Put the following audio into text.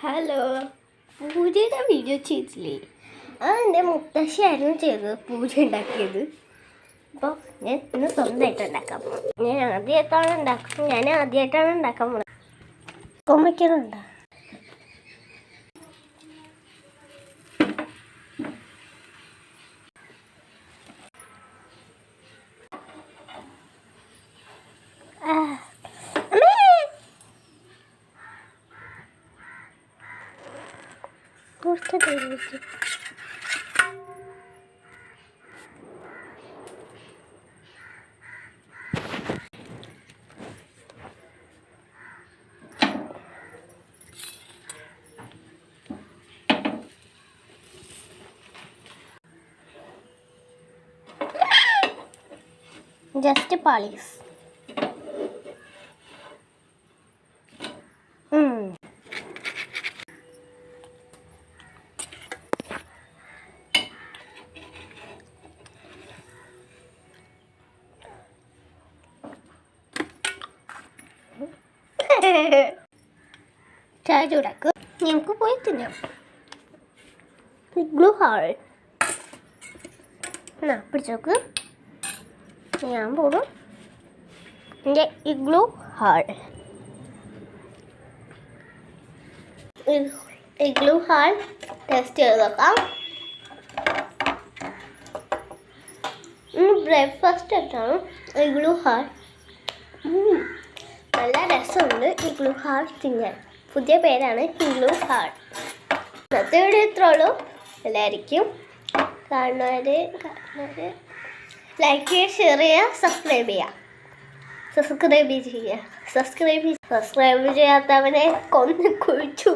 Hello, പൂജയുടെ video ചെയ്തില്ലേ? എൻ്റെ മുത്തശ്ശിയായിരുന്നു ചെയ്തത്, പൂജ ഉണ്ടാക്കിയത്. അപ്പോൾ ഞാൻ ഇന്ന് സ്വന്തമായിട്ട് ഉണ്ടാക്കാൻ പോകും. ഞാൻ ആദ്യമായിട്ടാണ് ഉണ്ടാക്കാൻ പോകുന്നത്. കൊമ്മയ്ക്കണുണ്ടോ? കുറച്ച് ജസ്റ്റ് പാളീസ്. ചായ ചൂടാക്കുക, നമുക്ക് പോയി തിന്നാം. ഇഗ്ലൂ ഹാൾ എന്നാ പിടിച്ചോക്ക്. ഞാൻ പോകും എൻ്റെ igloo hall. Igloo hall test ചെയ്ത് നോക്കാം. ബ്രേക്ക്ഫാസ്റ്റ് ആയിട്ടാണ് ഇഗ്ലൂ ഹാൾ. നല്ല രസമുണ്ട് ഇഗ്ലൂ ഹാൾ തിന്നാൻ. പുതിയ പേരാണ് ഇഗ്ലൂ ഹാൾ. ഇന്നത്തെ വീഡിയോ ഇത്രേ ഉള്ളൂ. എല്ലാവർക്കും കാണുന്നവർ ലൈക്ക് ചെയ്യുക, ഷെയർ ചെയ്യുക, സബ്സ്ക്രൈബ് ചെയ്യാത്തവനെ കൊന്ന് കുഴിച്ചു